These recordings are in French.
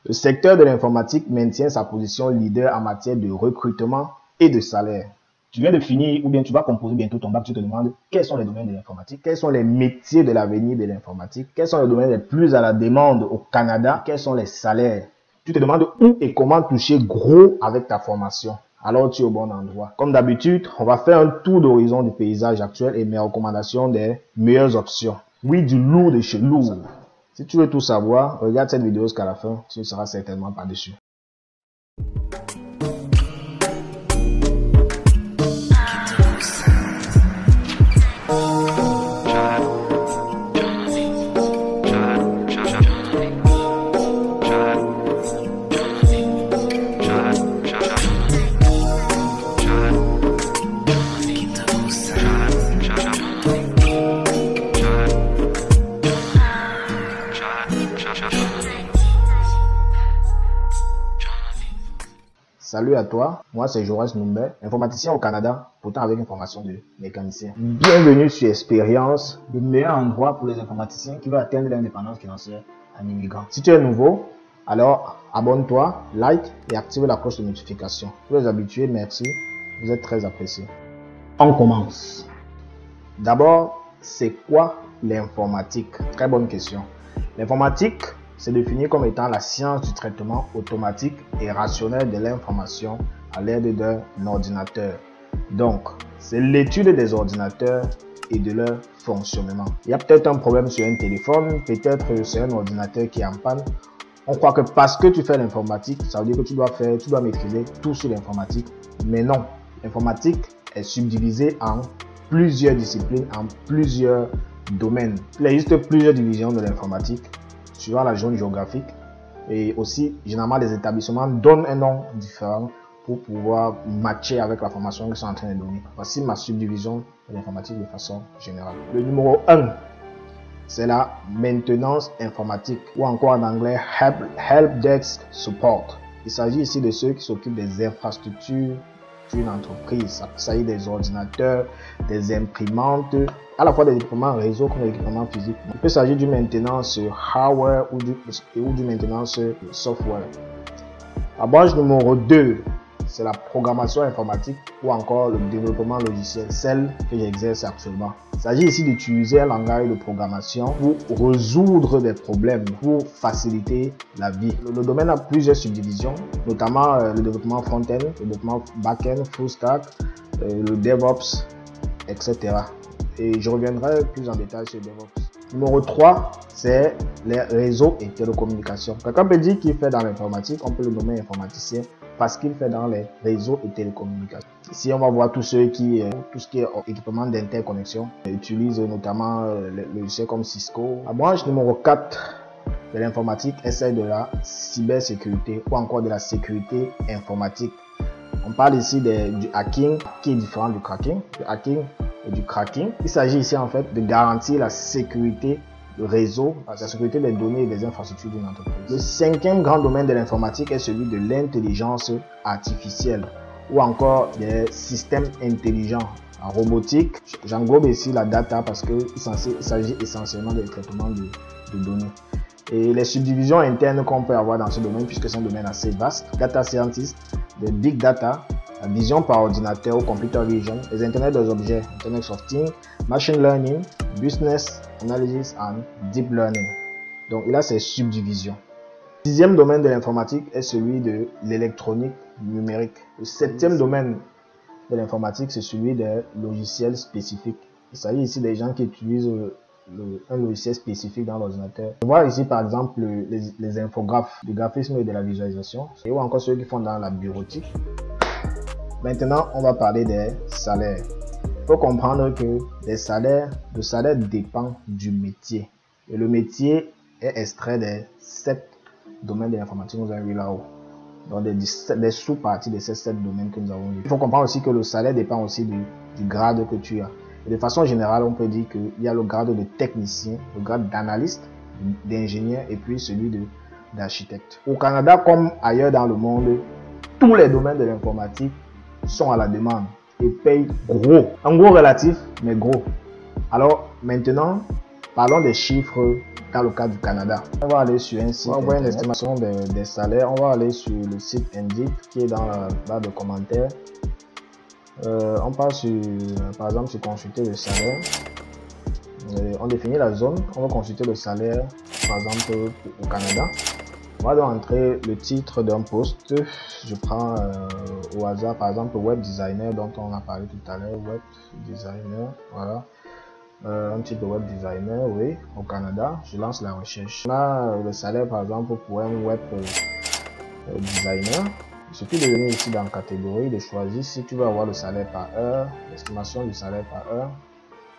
Le secteur de l'informatique maintient sa position leader en matière de recrutement et de salaire. Tu viens de finir ou bien tu vas composer bientôt ton bac, tu te demandes quels sont les domaines de l'informatique, quels sont les métiers de l'avenir de l'informatique, quels sont les domaines les plus à la demande au Canada, quels sont les salaires. Tu te demandes où et comment toucher gros avec ta formation. Alors tu es au bon endroit. Comme d'habitude, on va faire un tour d'horizon du paysage actuel et mes recommandations des meilleures options. Oui, du lourd de chez lourd. Si tu veux tout savoir, regarde cette vidéo jusqu'à la fin, tu ne seras certainement pas déçu. Salut à toi, moi c'est Joras Numbe, informaticien au Canada, pourtant avec une formation de mécanicien. Bienvenue sur Expérience, le meilleur endroit pour les informaticiens qui veulent atteindre l'indépendance financière en immigrant. Si tu es nouveau, alors abonne-toi, like et active la cloche de notification. Pour les habitués, merci, vous êtes très appréciés. On commence. D'abord, c'est quoi l'informatique? Très bonne question. L'informatique, c'est défini comme étant la science du traitement automatique et rationnel de l'information à l'aide d'un ordinateur. Donc, c'est l'étude des ordinateurs et de leur fonctionnement. Il y a peut-être un problème sur un téléphone, peut-être c'est un ordinateur qui est en panne. On croit que parce que tu fais l'informatique, ça veut dire que tu dois maîtriser tout sur l'informatique. Mais non, l'informatique est subdivisée en plusieurs disciplines, en plusieurs domaines. Il existe plusieurs divisions de l'informatique suivant la zone géographique, et aussi généralement les établissements donnent un nom différent pour pouvoir matcher avec la formation qu'ils sont en train de donner. Voici ma subdivision de l'informatique de façon générale. Le numéro 1, c'est la maintenance informatique, ou encore en anglais Help Desk Support. Il s'agit ici de ceux qui s'occupent des infrastructures d'une entreprise. Il s'agit des ordinateurs, des imprimantes, à la fois des équipements réseau comme des équipements physiques. Il peut s'agir d'une maintenance hardware ou du maintenance software. La branche numéro 2, c'est la programmation informatique ou encore le développement logiciel, celle que j'exerce actuellement. Il s'agit ici d'utiliser un langage de programmation pour résoudre des problèmes, pour faciliter la vie. Le domaine a plusieurs subdivisions, notamment le développement front-end, le développement back-end, full stack, le DevOps, etc. Et je reviendrai plus en détail sur DevOps. Numéro 3, c'est les réseaux et télécommunications. Quelqu'un peut dire qu'il fait dans l'informatique, on peut le nommer informaticien parce qu'il fait dans les réseaux et télécommunications. Ici, on va voir tout ce qui est équipement d'interconnexion, utilisent notamment les logiciels comme Cisco. La branche numéro 4 de l'informatique est celle de la cybersécurité ou encore de la sécurité informatique. On parle ici du hacking qui est différent du cracking. Le hacking et du cracking. Il s'agit ici en fait de garantir la sécurité du réseau, la sécurité des données et des infrastructures d'une entreprise. Le 5e grand domaine de l'informatique est celui de l'intelligence artificielle ou encore des systèmes intelligents. En robotique, j'englobe ici la data parce qu'il s'agit essentiellement de traitement de données. Et les subdivisions internes qu'on peut avoir dans ce domaine, puisque c'est un domaine assez vaste: data scientist, de big data, la vision par ordinateur ou computer vision, les Internet des objets, Internet of Things, machine learning, business analysis and deep learning. Donc il a ses subdivisions. Le 6e domaine de l'informatique est celui de l'électronique numérique. Le 7e domaine de l'informatique, c'est celui des logiciels spécifiques. Il s'agit ici des gens qui utilisent un logiciel spécifique dans l'ordinateur. On voit ici par exemple les infographes, du graphisme et de la visualisation, ou encore ceux qui font dans la bureautique. Maintenant, on va parler des salaires. Il faut comprendre que le salaire dépend du métier. Et le métier est extrait des 7 domaines de l'informatique que nous avons vu là-haut. Donc des sous-parties de ces 7 domaines que nous avons vus. Il faut comprendre aussi que le salaire dépend aussi du grade que tu as. Et de façon générale, on peut dire qu'il y a le grade de technicien, le grade d'analyste, d'ingénieur et puis celui d'architecte. Au Canada comme ailleurs dans le monde, tous les domaines de l'informatique sont à la demande et payent gros. Un gros relatif, mais gros. Alors maintenant, Parlons des chiffres dans le cas du Canada. On va aller sur un site, on va voir une estimation des salaires. On va aller sur le site Indeed qui est dans la barre de commentaires. On passe sur, par exemple, sur consulter le salaire. On définit la zone. On va consulter le salaire, par exemple, au Canada. On va donc entrer le titre d'un poste. Je prends au hasard, par exemple, web designer dont on a parlé tout à l'heure. Web designer, voilà. Un type de web designer, oui, au Canada. Je lance la recherche. On a le salaire, par exemple, pour un web designer. Il suffit de venir ici dans catégorie, de choisir si tu veux avoir le salaire par heure, l'estimation du salaire par heure,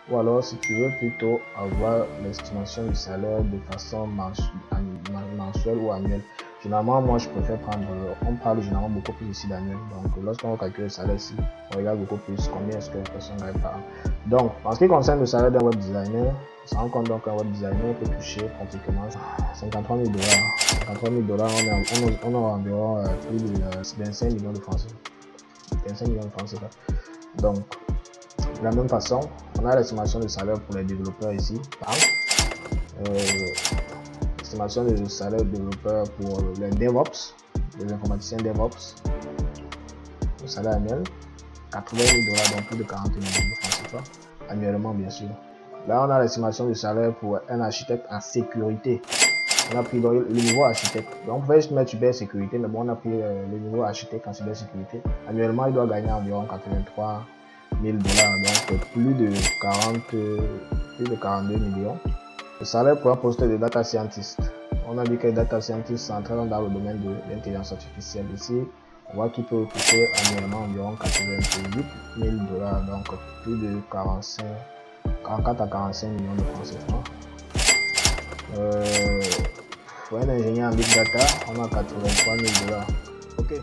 ou alors si tu veux plutôt avoir l'estimation du salaire de façon mensuelle ou annuelle. Généralement, moi je préfère prendre, on parle généralement beaucoup plus ici d'annuel. Donc lorsqu'on calcule le salaire ici, on regarde beaucoup plus combien est-ce que la personne gagne par an. Donc en ce qui concerne le salaire d'un web designer, on se rend compte donc qu'un web designer peut toucher pratiquement 53 000 $. 53 000 $, on a environ plus de 25 millions de francs CFA. 25 millions de francs CFA. Donc, de la même façon, on a l'estimation de salaire pour les développeurs ici. L'estimation de salaire de développeurs pour les DevOps, les informaticiens DevOps. Le salaire annuel, 80 000 $, donc plus de 40 millions de francs CFA. Annuellement, bien sûr. Là, on a l'estimation du salaire pour un architecte en sécurité. On a pris le niveau architecte. Donc, on pouvait juste mettre cybersécurité, mais bon, on a pris le niveau architecte en cybersécurité. Annuellement, il doit gagner environ 83 000 $, donc plus de 42 millions. Le salaire pour un poste de data scientist. On a dit que data scientist s'entraîne dans le domaine de l'intelligence artificielle. Ici, on voit qu'il peut toucher annuellement environ 88 000 $, donc plus de 44 à 45 millions de francs CFA. Pour un ingénieur en big data, on a 83 000 $.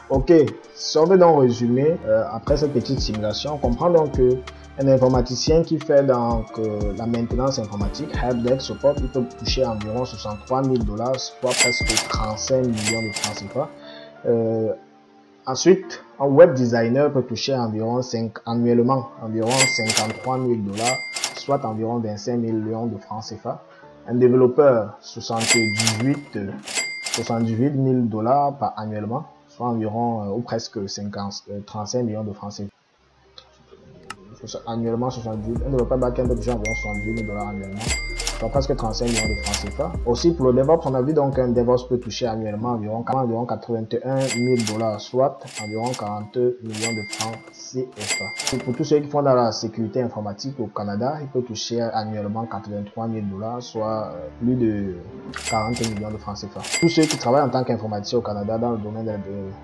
Ok, si on veut donc résumer, après cette petite simulation, on comprend donc que un informaticien qui fait donc la maintenance informatique, helpdesk support, il peut toucher environ 63 000 $, soit presque 35 millions de francs CFA. Ensuite, un web designer peut toucher annuellement environ 53 000 $, soit environ 25 millions de francs CFA. Un développeur, 78 000 $ par annuellement, soit environ ou presque 35 millions de francs CFA. Annuellement 78, un développeur back-end peut toucher environ 78 000 $ annuellement, soit presque 35 millions de francs CFA. Aussi pour le DevOps, on a vu donc qu'un DevOps peut toucher annuellement environ 81 000 $, soit environ 42 millions de francs CFA. Et pour tous ceux qui font dans la sécurité informatique au Canada, il peut toucher annuellement 83 000 $, soit plus de 40 millions de francs CFA. Tous ceux qui travaillent en tant qu'informaticien au Canada dans le domaine de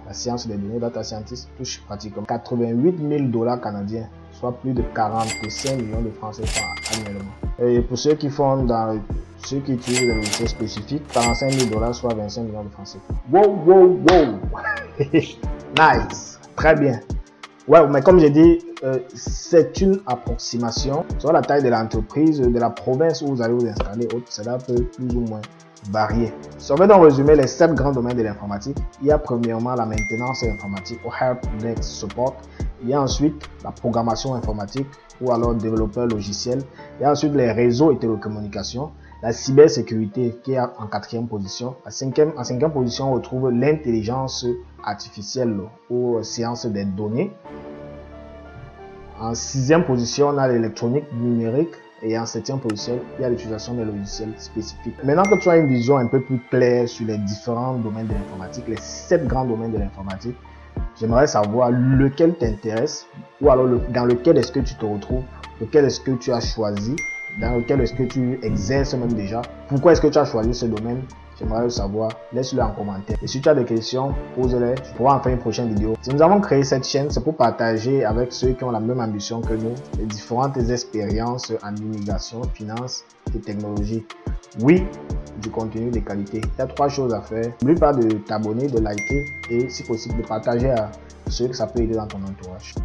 la science des données, data scientist, touchent pratiquement 88 000 $ canadiens, soit plus de 45 millions de francs CFA annuellement. Et pour ceux qui font ceux qui utilisent des logiciels spécifiques, 45 000 $, soit 25 millions de francs CFA. Wow! Nice! Très bien. Ouais, mais comme j'ai dit, c'est une approximation sur la taille de l'entreprise, de la province où vous allez vous installer. Cela peut plus ou moins varier. Si on veut donc résumer les 7 grands domaines de l'informatique, il y a premièrement la maintenance informatique ou helpdesk support. Il y a ensuite la programmation informatique ou alors développeur logiciel. Il y a ensuite les réseaux et télécommunications. La cybersécurité qui est en 4e position. En 5e position, on retrouve l'intelligence artificielle ou sciences des données. En 6e position, on a l'électronique numérique. Et en 7e position, il y a l'utilisation des logiciels spécifiques. Maintenant que tu as une vision un peu plus claire sur les différents domaines de l'informatique, les 7 grands domaines de l'informatique, j'aimerais savoir lequel t'intéresse ou alors dans lequel est-ce que tu te retrouves, lequel est-ce que tu as choisi, dans lequel est-ce que tu exerces même déjà. Pourquoi est-ce que tu as choisi ce domaine? J'aimerais le savoir, laisse-le en commentaire. Et si tu as des questions, pose-les, tu pourras en faire une prochaine vidéo. Si nous avons créé cette chaîne, c'est pour partager avec ceux qui ont la même ambition que nous, les différentes expériences en immigration, finance et technologie. Oui, du contenu de qualité. Il y a 3 choses à faire. N'oublie pas de t'abonner, de liker et si possible de partager à ceux que ça peut aider dans ton entourage.